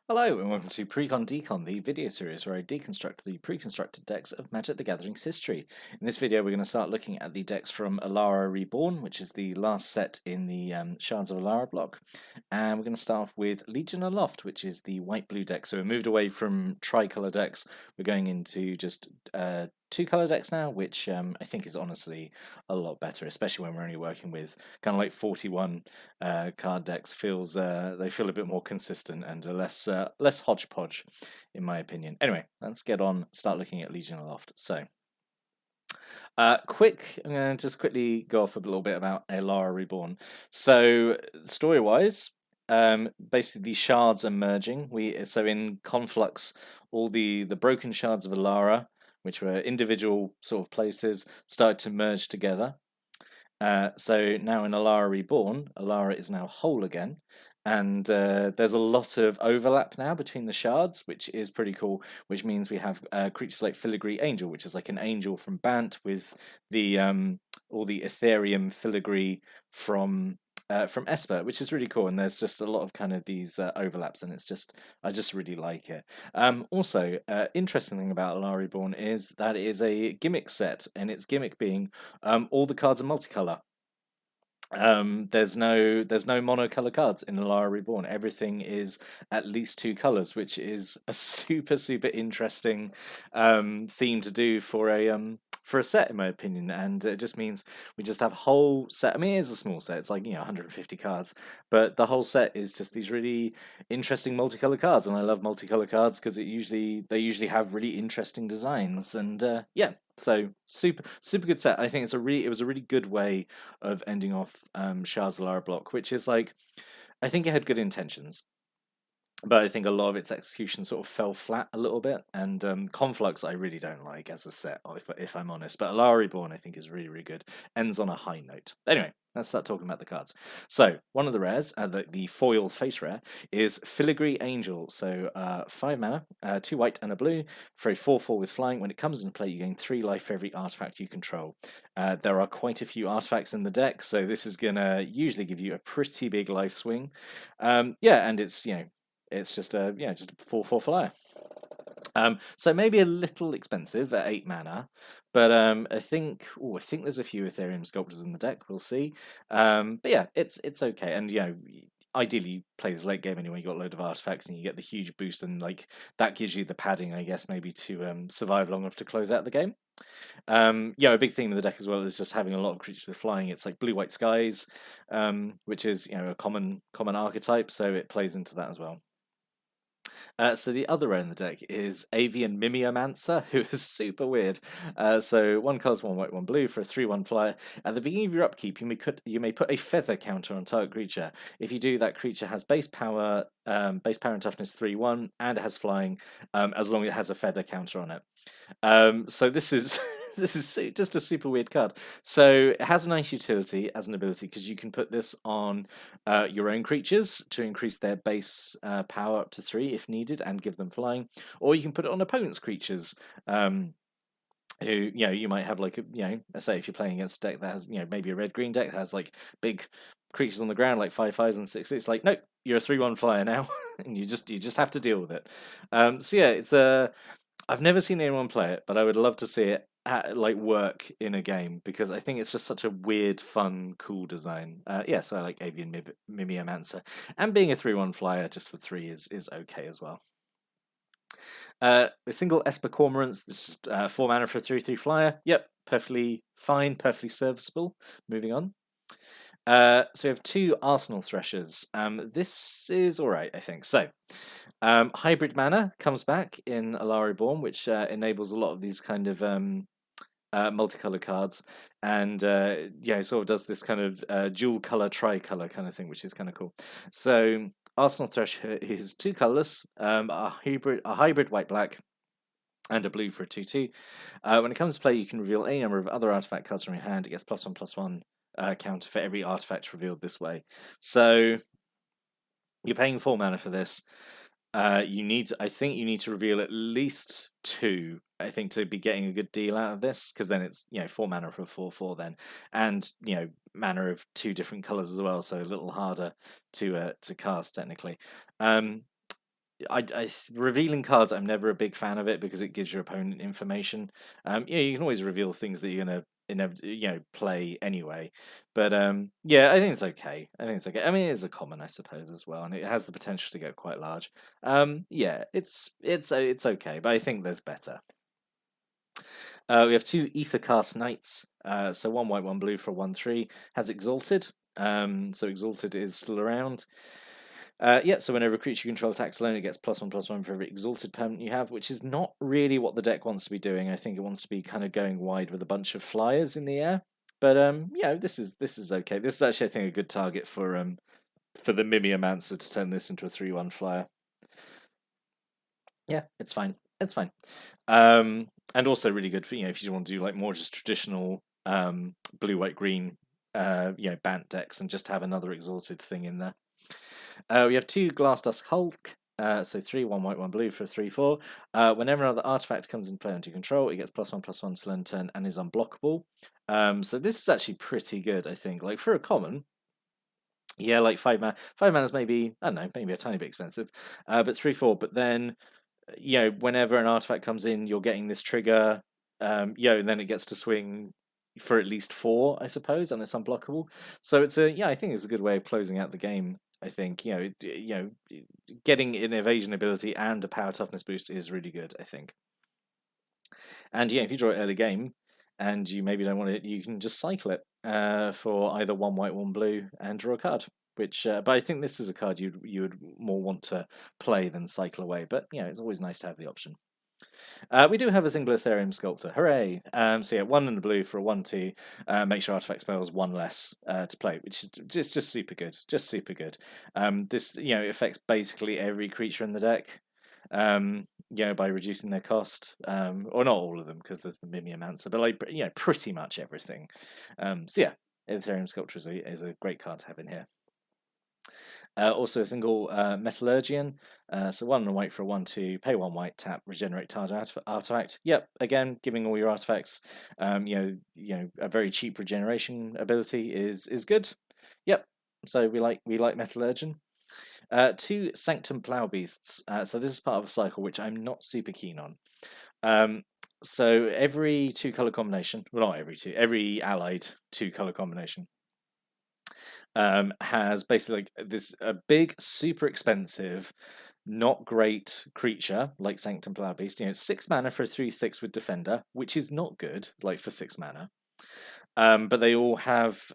Hello and welcome to Precon Decon, the video series where I deconstruct the pre-constructed decks of Magic the Gathering's history. In this video we're going to start looking at the decks from Alara Reborn, which is the last set in the Shards of Alara block. And we're going to start off with Legion Aloft, which is the white-blue deck. So we moved away from tricolour decks, we're going into just two-colour decks now, which I think is honestly a lot better, especially when we're only working with kind of like 41 card decks. They feel a bit more consistent and less hodgepodge, in my opinion. Anyway, let's start looking at Legion Aloft. So, I'm going to just quickly go off a little bit about Alara Reborn. So, story-wise, basically the shards are merging. So in Conflux, all the broken shards of Alara, which were individual sort of places, started to merge together. So now in Alara Reborn, Alara is now whole again, and there's a lot of overlap now between the shards, which is pretty cool, which means we have creatures like Filigree Angel, which is like an angel from Bant with the all the Ethereum filigree from Esper, which is really cool, and there's just a lot of kind of these overlaps, and I just really like it. Also, interesting thing about Alara Reborn is that it is a gimmick set, and its gimmick being all the cards are multicolor. There's no monocolor cards in Alara Reborn. Everything is at least two colors, which is a super interesting theme to do for a set, in my opinion. And it just means we just have a whole set. I mean, it is a small set. It's like 150 cards, but the whole set is just these really interesting multicolor cards. And I love multicolor cards because they usually have really interesting designs. And yeah. So super good set. I think it was a really good way of ending off Shah's Alara block, which is like, I think it had good intentions, but I think a lot of its execution sort of fell flat a little bit. And Conflux I really don't like as a set, if I'm honest. But Alara Reborn I think is really good. Ends on a high note. Anyway, let's start talking about the cards. So one of the rares, the foil face rare, is Filigree Angel. So 5 mana, 2 white and a blue for a 4/4 with flying. When it comes into play, you gain 3 life for every artifact you control. There are quite a few artifacts in the deck, so this is gonna usually give you a pretty big life swing. Yeah, and it's just a 4/4 flyer. So maybe a little expensive at 8 mana, but I think there's a few Ethereum Sculptures in the deck. We'll see. But yeah, it's okay, and ideally you play this late game anyway. You got a load of artifacts and you get the huge boost, and like that gives you the padding, I guess, maybe to survive long enough to close out the game. A big theme of the deck as well is just having a lot of creatures with flying. It's like blue-white skies, which is a common archetype, so it plays into that as well. So the other end of the deck is Avian Mimeomancer, who is super weird. So 1 card, 1 white, 1 blue for a 3/1 flyer. At the beginning of your upkeep, you may put a feather counter on target creature. If you do, that creature has base power and toughness 3/1, and it has flying, as long as it has a feather counter on it. So this is this is just a super weird card. So it has a nice utility as an ability because you can put this on your own creatures to increase their base power up to 3 if needed and give them flying, or you can put it on opponents' creatures. Who you might have like let's say if you're playing against a deck that has maybe a red-green deck that has like big creatures on the ground like 5/5s and 6/6. It's like, nope, you're a 3/1 flyer now, and you just have to deal with it. So yeah, it's I've never seen anyone play it, but I would love to see it work in a game because I think it's just such a weird, fun, cool design. So I like Avian Mimeomancer, and being a 3/1 flyer just for 3 is okay as well. A single Esper Cormorants. This is 4 mana for a 3/3 flyer. Yep, perfectly fine, perfectly serviceable. Moving on. So we have 2 Arsenal Threshers. This is alright, I think. So, Hybrid Mana comes back in Alara Reborn, which enables a lot of these kind of multicolored cards, and sort of does this kind of dual color, tricolor kind of thing, which is kind of cool. So Arsenal Thresher is 2 colorless, a hybrid white-black, and a blue for a 2/2. When it comes to play, you can reveal any number of other artifact cards from your hand. It gets +1/+1 counter for every artifact revealed this way. So you're paying 4 mana for this. I think you need to reveal at least 2. I think to be getting a good deal out of this, because then it's 4 mana for a 4/4 then, and mana of 2 different colors as well, so a little harder to cast technically. revealing cards, I'm never a big fan of it because it gives your opponent information. Yeah, you can always reveal things that you're gonna play anyway. But yeah, I think it's okay. I think it's okay. I mean, it is a common, I suppose, as well, and it has the potential to get quite large. Yeah, it's okay, but I think there's better. We have 2 Ethercast Knights, so 1 white, 1 blue for 1/3. Has Exalted, so Exalted is still around. Yep, so whenever a creature you control attacks alone, it gets +1/+1 for every Exalted permanent you have, which is not really what the deck wants to be doing. I think it wants to be kind of going wide with a bunch of flyers in the air. But yeah, this is okay. This is actually, I think, a good target for the Mimiamancer to turn this into a 3/1 flyer. Yeah, it's fine. It's fine. And also really good for, if you want to do like more just traditional blue, white, green, Bant decks and just have another Exalted thing in there. We have 2 Glassdust Hulk, so 3 1 white 1 blue for 3/4. Whenever another artifact comes into play under control, it gets +1/+1 till end turn and is unblockable. So this is actually pretty good, I think. Like for a common, yeah, like 5 mana. 5 mana is maybe, I don't know, maybe a tiny bit expensive, but 3/4. But then, whenever an artifact comes in, you're getting this trigger, and then it gets to swing for at least 4, I suppose, and it's unblockable. So it's I think it's a good way of closing out the game. I think getting an evasion ability and a power toughness boost is really good, I think. And if you draw it early game and you maybe don't want it, you can just cycle it for either 1 white 1 blue and draw a card. Which, but I think this is a card you would more want to play than cycle away. But it's always nice to have the option. We do have a single Ethereum Sculpture. Hooray! So yeah, 1 in the blue for a 1/2. Make sure artifact spells 1 less to play, which is just super good. Just super good. This affects basically every creature in the deck. By reducing their cost, or not all of them because there's the Mimiamancer, but like pretty much everything. So yeah, Ethereum Sculpture is a great card to have in here. Also a single Metallurgian, so 1 and white for a 1/2, pay 1 white, tap, regenerate target artifact. Yep, again, giving all your artifacts, a very cheap regeneration ability is good. Yep, so we like Metallurgian. 2 Sanctum Plough Beasts. So this is part of a cycle which I'm not super keen on. So every 2 color combination, well, not every 2, every allied 2 color combination has basically like this a big, super expensive, not great creature like Sanctum Plough Beast. 6 mana for a 3/6 with Defender, which is not good, like for 6 mana. But they all have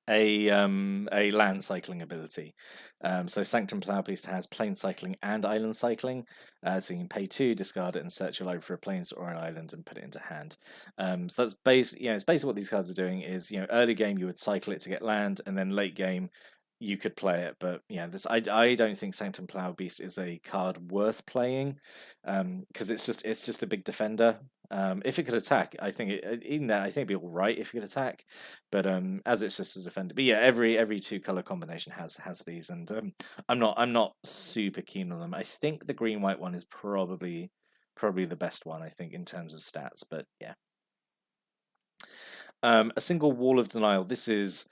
a land cycling ability. So Sanctum Plough Beast has plane cycling and island cycling. So you can pay 2, discard it, and search your library for a plains or an island and put it into hand. So that's it's basically what these cards are doing is early game you would cycle it to get land, and then late game you could play it. But I don't think Sanctum Plough Beast is a card worth playing, because it's just a big defender. If it could attack, I think even that I think it'd be all right if it could attack, but as it's just a defender. But yeah, every 2 color combination has these, and I'm not super keen on them. I think the green white one is probably the best one, I think, in terms of stats. But yeah, a single Wall of Denial. This is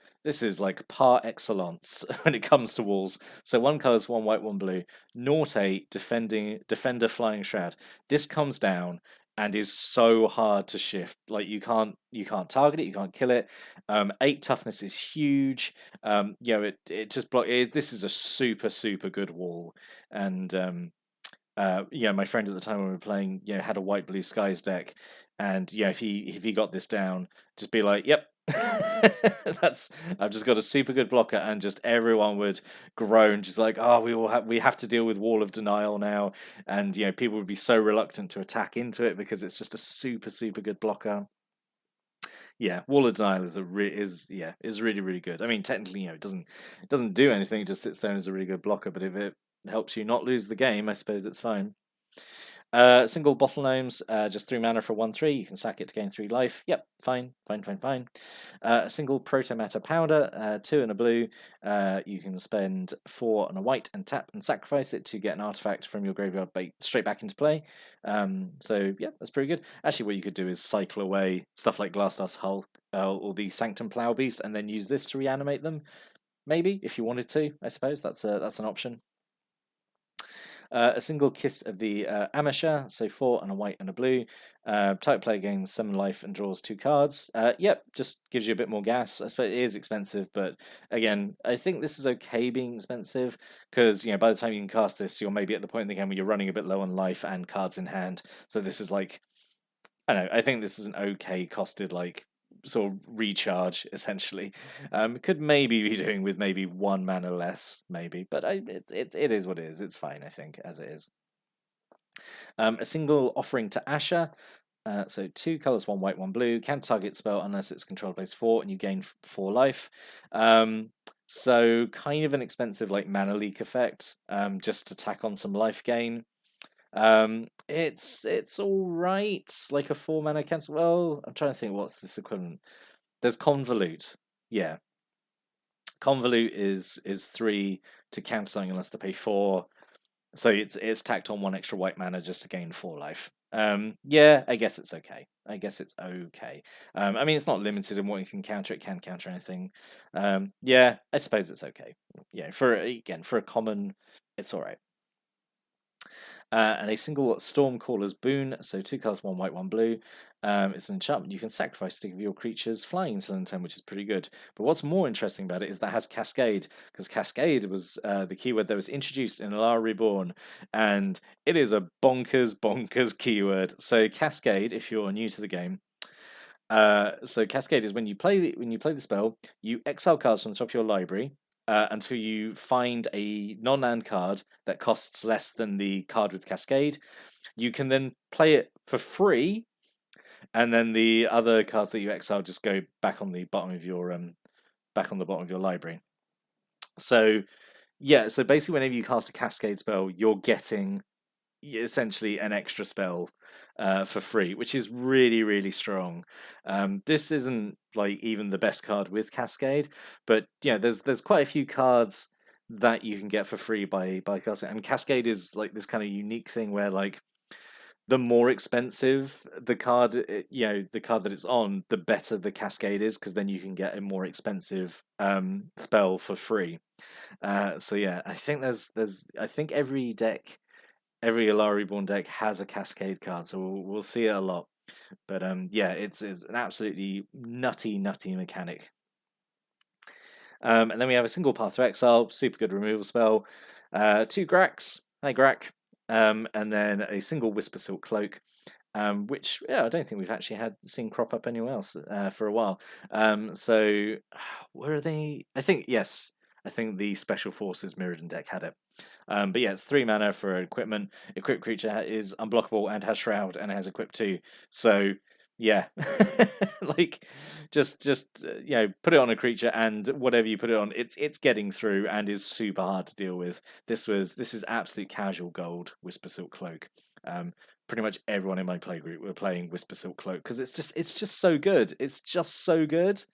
like par excellence when it comes to walls. So 1 color's 1 white 1 blue, 0/8 defender flying shroud. This comes down and is so hard to shift. Like you can't target it, you can't kill it. 8 toughness is huge. It just this is a super good wall. And my friend at the time when we were playing, had a white blue skies deck, and if he got this down, just be like, yep. I've just got a super good blocker, and just everyone would groan, just like, oh, we have to deal with Wall of Denial now, and people would be so reluctant to attack into it because it's just a super good blocker. Yeah, Wall of Denial is really good. I mean, technically, it doesn't do anything; it just sits there and is a really good blocker. But if it helps you not lose the game, I suppose it's fine. Single Bottle Gnomes, just 3 mana for 1/3. You can sack it to gain 3 life. Yep, fine. A single Protomatter Powder, 2 and a blue. You can spend 4 and a white and tap and sacrifice it to get an artifact from your graveyard straight back into play. So yeah, that's pretty good. Actually, what you could do is cycle away stuff like Glassdust Hulk or the Sanctum Plough Beast, and then use this to reanimate them. Maybe if you wanted to, I suppose that's an option. A single Kiss of the Amisha, so 4 and a white and a blue. Type player gains 7 life and draws 2 cards. Yep, just gives you a bit more gas. I suppose it is expensive, but again, I think this is okay being expensive, because by the time you can cast this, you're maybe at the point in the game where you're running a bit low on life and cards in hand. So this is like, I don't know, I think this is an okay costed, like, sort of recharge, essentially. Could maybe be doing with maybe 1 mana less, maybe, but it is what it is. It's fine, I think, as it is. A single Offering to Asher. So 2 colors, 1 white, 1 blue. Can't target spell unless it's controlled plays 4, and you gain 4 life. So kind of an expensive, like, mana leak effect, just to tack on some life gain. It's all right, like a 4 mana cancel. Well, I'm trying to think what's this equivalent. There's Convolute. Yeah, Convolute is 3 to counter something unless they pay 4. So it's tacked on 1 extra white mana just to gain 4 life. Yeah, I guess it's okay. I guess it's okay. I mean, it's not limited in what you can counter. It can counter anything. Yeah, I suppose it's okay. Yeah, for a common, it's all right. And a single Stormcaller's Boon, so 2 cards, 1 white, 1 blue. It's an enchantment you can sacrifice to give your creatures flying until end turn, which is pretty good. But what's more interesting about it is that it has Cascade, because Cascade was the keyword that was introduced in Alara Reborn, and it is a bonkers keyword. So Cascade, if you're new to the game, so Cascade is when you play the spell, you exile cards from the top of your library, until you find a non-land card that costs less than the card with Cascade. You can then play it for free, and then the other cards that you exile just go back on the bottom of your library. So yeah, so basically whenever you cast a Cascade spell, you're getting essentially an extra spell for free, which is really strong. This isn't like even the best card with Cascade, but there's quite a few cards that you can get for free by casting, and Cascade is like this kind of unique thing where, like, the more expensive the card, the card that it's on, the better the Cascade is, because then you can get a more expensive spell for free. So yeah, I think I think every Alara Reborn deck has a Cascade card, so we'll see it a lot. But yeah, it's an absolutely nutty mechanic. And then we have a single Path to Exile, super good removal spell. 2 Grax, hi Grack. And then a single Whisper Silk Cloak, which I don't think we've actually seen crop up anywhere else for a while. So where are they? I think the Special Forces Mirrodin deck had it. But yeah, it's 3 mana for equipment. Equipped creature is unblockable and has Shroud, and it has Equip 2. So yeah, like just put it on a creature, and whatever you put it on, it's getting through and is super hard to deal with. This is absolute casual gold. Whisper Silk Cloak. Pretty much everyone in my playgroup were playing Whisper Silk Cloak because it's just so good. It's just so good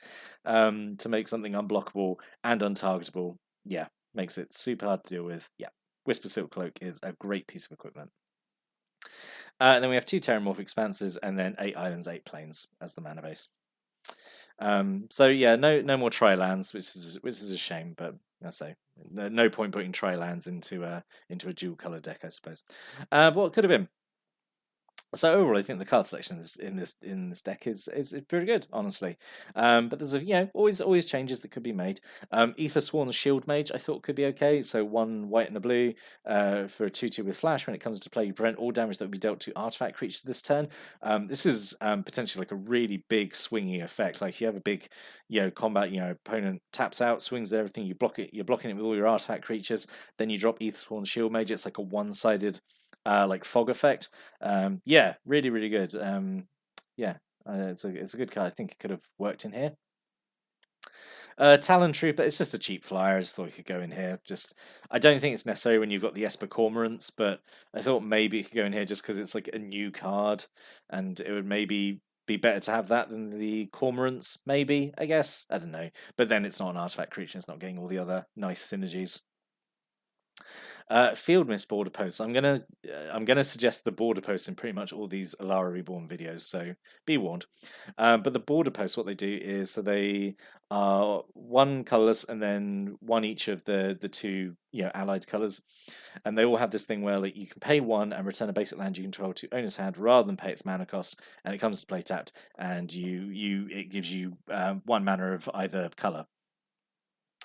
to make something unblockable and untargetable. Yeah, makes it super hard to deal with. Yeah, Whisper Silk Cloak is a great piece of equipment. And then we have 2 Terramorphic Expanses, and then 8 Islands, 8 Plains as the mana base. So yeah, no more Tri-lands, which is a shame, but I say no point putting Tri-lands into a dual color deck, I suppose. But what could have been? So overall, I think the card selection in this deck is pretty good, honestly. But there's always changes that could be made. Aethersworn Shield Mage I thought could be okay. So 1 white and a blue for a 2/2 with flash. When it comes to play, you prevent all damage that would be dealt to artifact creatures this turn. This is potentially like a really big swinging effect. Like, you have a big combat, opponent taps out, swings everything, you block it, you're blocking it with all your artifact creatures. Then you drop Aethersworn Shield Mage. It's like a one-sided like fog effect. Yeah, really good. It's a good card. I think it could have worked in here. Talon Trooper, it's just a cheap flyer. I just thought it could go in here. I don't think it's necessary when you've got the Esper Cormorants, but I thought maybe it could go in here just because it's like a new card, and it would maybe be better to have that than the Cormorants, maybe, I guess. I don't know. But then it's not an artifact creature, it's not getting all the other nice synergies. Field miss border posts. I'm gonna suggest the border posts in pretty much all these Alara Reborn videos, so be warned. But the border posts, what they do is so they are one colorless and then one each of the two allied colors, and they all have this thing where like you can pay one and return a basic land you control to owner's hand rather than pay its mana cost, and it comes to play tapped, and it gives you 1 mana of either color.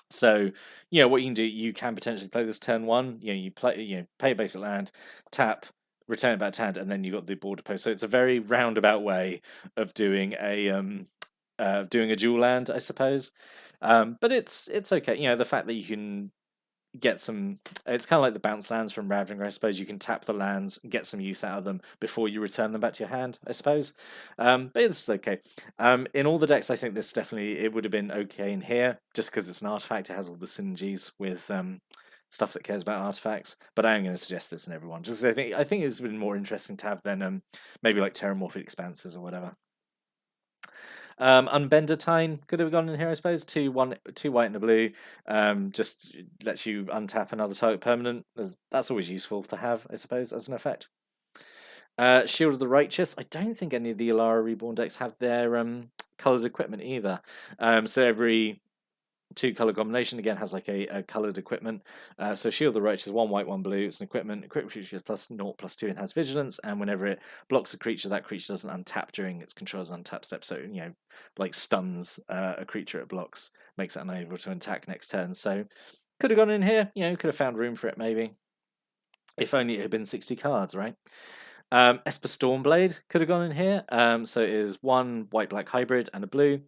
So, what you can do, you can potentially play this turn one. You play, pay a basic land, tap, return it back to hand, and then you got the border post. So it's a very roundabout way of doing a dual land, I suppose. But it's okay. The fact that you can get some, it's kind of like the bounce lands from Ravaging, I suppose. You can tap the lands, get some use out of them before you return them back to your hand, I suppose. But it's okay. In all the decks, I think this definitely, it would have been okay in here, just because it's an artifact. It has all the synergies with stuff that cares about artifacts. But I am going to suggest this in everyone, just I think it's been more interesting to have than maybe like Terramorphic Expanses or whatever. Unbender Time could have gone in here, I suppose. Two white and a blue. Just lets you untap another target permanent. That's always useful to have, I suppose, as an effect. Shield of the Righteous. I don't think any of the Alara Reborn decks have their coloured equipment either. So every 2-color combination again has like a colored equipment. So Shield of the Righteous, 1 white, 1 blue. It's an equipment. Equip creature +0/+2 and has vigilance. And whenever it blocks a creature, that creature doesn't untap during its controller's untap step. So like stuns a creature it blocks, makes it unable to attack next turn. So could have gone in here. Could have found room for it maybe. If only it had been 60 cards, right? Esper Stormblade could have gone in here. So it is 1 white-black hybrid and a blue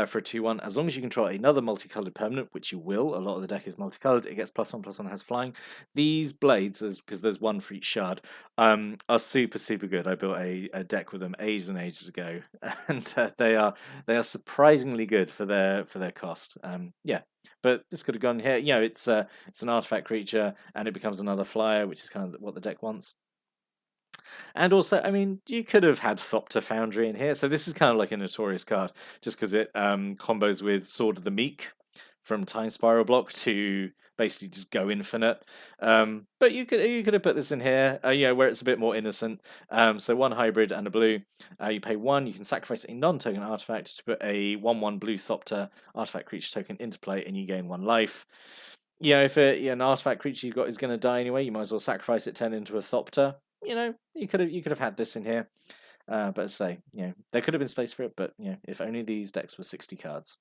for a 2/1. As long as you control another multicolored permanent, which you will, a lot of the deck is multicolored, it gets +1/+1, has flying. These blades, because there's one for each shard, are super, super good. I built a deck with them ages and ages ago, and they are surprisingly good for their cost. But this could have gone here. It's an artifact creature, and it becomes another flyer, which is kind of what the deck wants. And also, I mean, you could have had Thopter Foundry in here. So this is kind of like a notorious card, just because it combos with Sword of the Meek from Time Spiral block to basically just go infinite. But you could have put this in here, where it's a bit more innocent. So 1 hybrid and a blue. You pay 1. You can sacrifice a non-token artifact to put a 1/1 blue Thopter artifact creature token into play, and you gain 1 life. If an artifact creature you've got is going to die anyway, you might as well sacrifice it, turn it into a Thopter. You could have had this in here, but as I say, there could have been space for it. But if only these decks were 60 cards.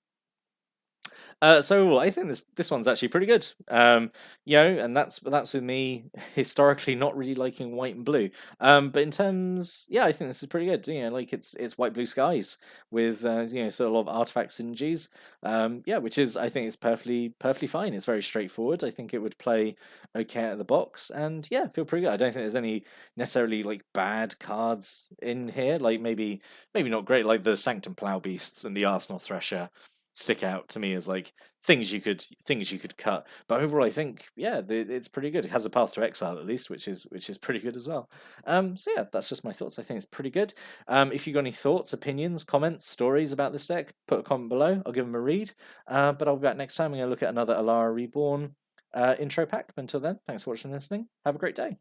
So I think this one's actually pretty good. And that's with me historically not really liking white and blue. But in terms, I think this is pretty good. Like it's white blue skies with sort of a lot of artifact synergies. Which is, I think, it's perfectly fine. It's very straightforward. I think it would play okay out of the box, and feel pretty good. I don't think there's any necessarily like bad cards in here. Like maybe not great, like the Sanctum Plough Beasts and the Arsenal Thresher stick out to me as like things you could cut. But overall, I think it's pretty good. It has a path to exile at least, which is pretty good as well. So that's just my thoughts. I think it's pretty good. If you got any thoughts, opinions, comments, stories about this deck, put a comment below. I'll give them a read. But I'll be back next time. I'm going to look at another Alara Reborn intro pack. Until then, thanks for watching and listening. Have a great day.